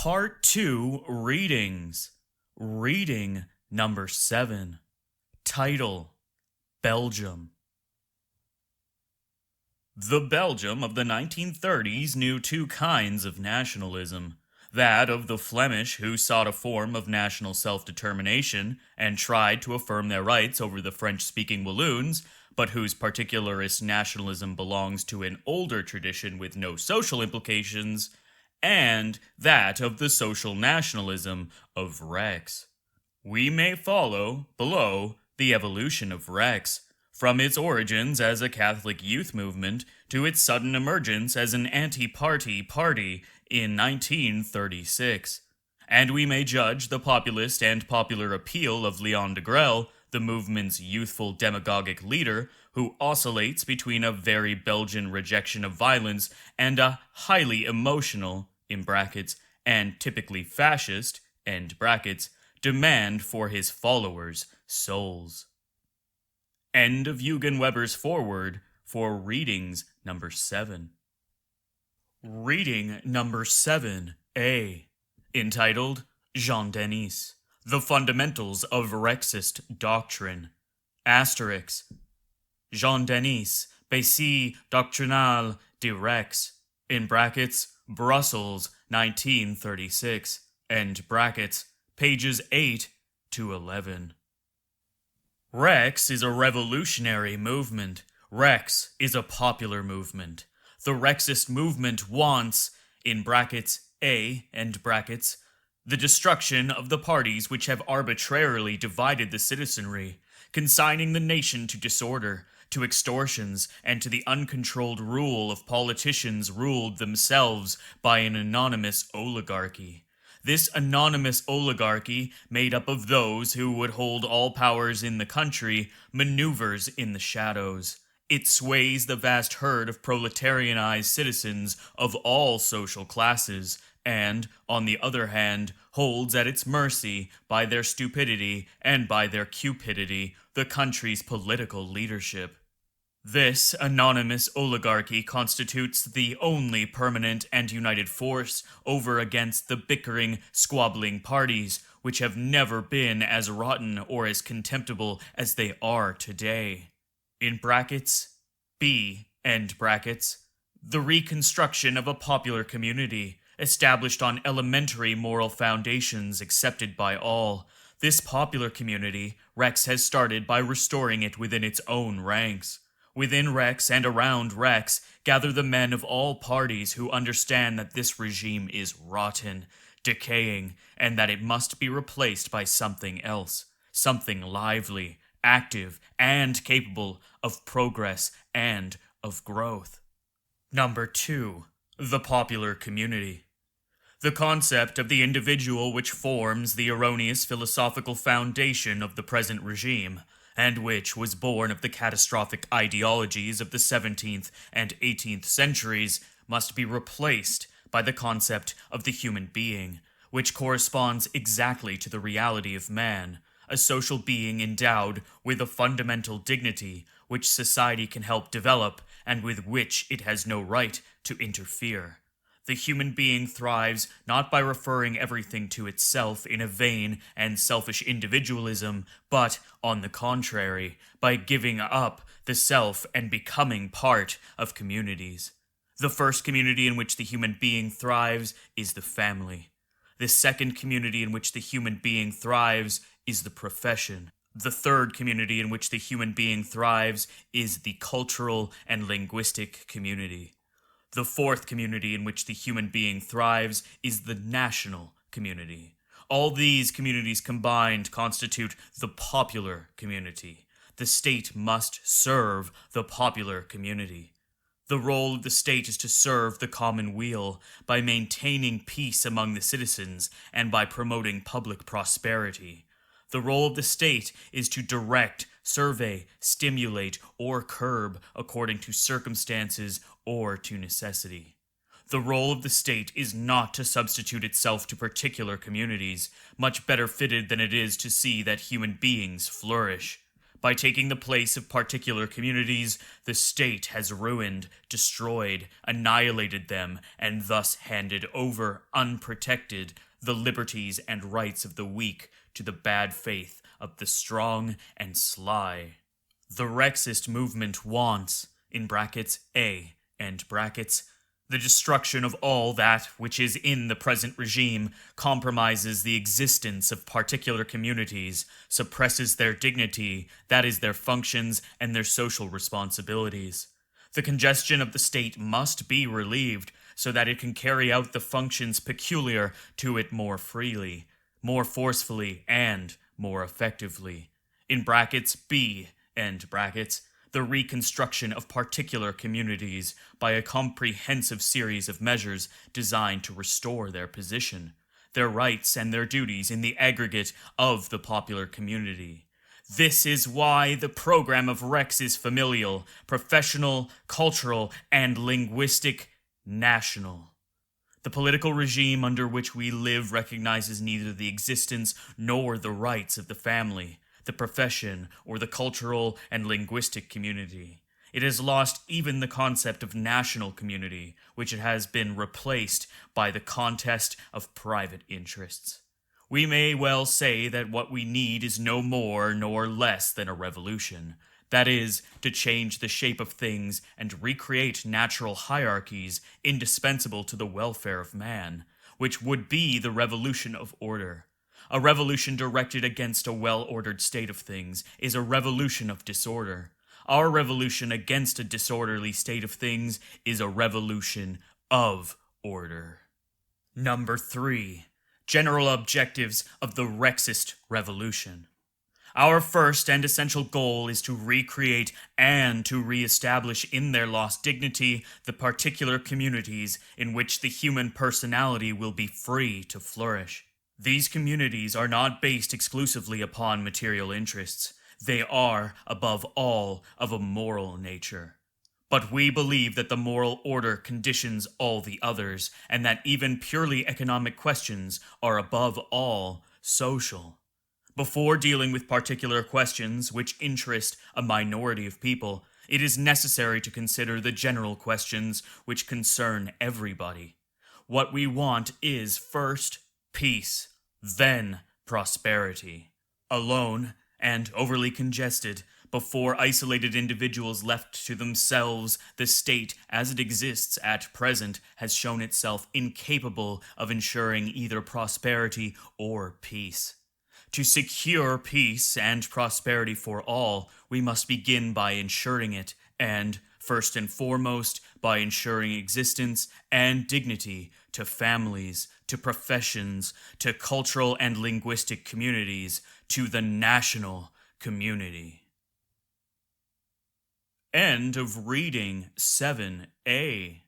Part 2 Readings. Reading number 7. Title: Belgium. The Belgium of the 1930s knew two kinds of nationalism. That of the Flemish, who sought a form of national self-determination and tried to affirm their rights over the French-speaking Walloons, but whose particularist nationalism belongs to an older tradition with no social implications, and that of the social nationalism of Rex. We may follow, below, the evolution of Rex, from its origins as a Catholic youth movement to its sudden emergence as an anti-party party in 1936. And we may judge the populist and popular appeal of Jean Degrelle, the movement's youthful demagogic leader, who oscillates between a very Belgian rejection of violence and a highly emotional, in brackets, and typically fascist, end brackets, demand for his followers' souls. End of Eugen Weber's foreword for Readings number 7. Reading number 7A, entitled Jean Denis, The Fundamentals of Rexist Doctrine. Asterisk. Jean Denis, Basis doctrinal de Rex, in brackets, Brussels, 1936, end brackets, pages 8 to 11. Rex is a revolutionary movement. Rex is a popular movement. The Rexist movement wants, in brackets, end brackets, the destruction of the parties which have arbitrarily divided the citizenry, consigning the nation to disorder, to extortions, and to the uncontrolled rule of politicians ruled themselves by an anonymous oligarchy. This anonymous oligarchy, made up of those who would hold all powers in the country, maneuvers in the shadows. It sways the vast herd of proletarianized citizens of all social classes, and, on the other hand, holds at its mercy, by their stupidity and by their cupidity, the country's political leadership. This anonymous oligarchy constitutes the only permanent and united force over against the bickering, squabbling parties, which have never been as rotten or as contemptible as they are today. In brackets, B, end brackets, the reconstruction of a popular community, established on elementary moral foundations accepted by all. This popular community, Rex has started by restoring it within its own ranks. Within Rex and around Rex gather the men of all parties who understand that this regime is rotten, decaying, and that it must be replaced by something else, something lively, active, and capable of progress and of growth. Number 2. The popular community. The concept of the individual which forms the erroneous philosophical foundation of the present regime, and which was born of the catastrophic ideologies of the 17th and 18th centuries, must be replaced by the concept of the human being, which corresponds exactly to the reality of man, a social being endowed with a fundamental dignity which society can help develop and with which it has no right to interfere. The human being thrives not by referring everything to itself in a vain and selfish individualism, but, on the contrary, by giving up the self and becoming part of communities. The first community in which the human being thrives is the family. The second community in which the human being thrives is the profession. The third community in which the human being thrives is the cultural and linguistic community. The fourth community in which the human being thrives is the national community. All these communities combined constitute the popular community. The state must serve the popular community. The role of the state is to serve the common weal by maintaining peace among the citizens and by promoting public prosperity. The role of the state is to direct, survey, stimulate, or curb according to circumstances or to necessity. The role of the state is not to substitute itself to particular communities, much better fitted than it is to see that human beings flourish, By taking the place of particular communities, the state has ruined, destroyed, annihilated them, and thus handed over, unprotected, the liberties and rights of the weak to the bad faith of the strong and sly. The Rexist movement wants, in brackets A, end brackets, the destruction of all that which is in the present regime, compromises the existence of particular communities, suppresses their dignity, that is, their functions and their social responsibilities. The congestion of the state must be relieved so that it can carry out the functions peculiar to it more freely, more forcefully, and more effectively. In brackets B, end brackets, the reconstruction of particular communities by a comprehensive series of measures designed to restore their position, their rights and their duties in the aggregate of the popular community. This is why the program of Rex is familial, professional, cultural, and linguistic, national. The political regime under which we live recognizes neither the existence nor the rights of the family, the profession, or the cultural and linguistic community. It has lost even the concept of national community, which it has been replaced by the contest of private interests. We may well say that what we need is no more nor less than a revolution. That is, to change the shape of things and recreate natural hierarchies indispensable to the welfare of man, which would be the revolution of order. A revolution directed against a well-ordered state of things is a revolution of disorder. Our revolution against a disorderly state of things is a revolution of order. Number 3. General objectives of the Rexist revolution. Our first and essential goal is to recreate and to reestablish in their lost dignity the particular communities in which the human personality will be free to flourish. These communities are not based exclusively upon material interests. They are, above all, of a moral nature. But we believe that the moral order conditions all the others, and that even purely economic questions are above all social. Before dealing with particular questions which interest a minority of people, it is necessary to consider the general questions which concern everybody. What we want is, first, peace, then prosperity. Alone and overly congested, before isolated individuals left to themselves, the state as it exists at present has shown itself incapable of ensuring either prosperity or peace. To secure peace and prosperity for all, we must begin by ensuring it, and, first and foremost, by ensuring existence and dignity to families, to professions, to cultural and linguistic communities, to the national community. End of reading 7A.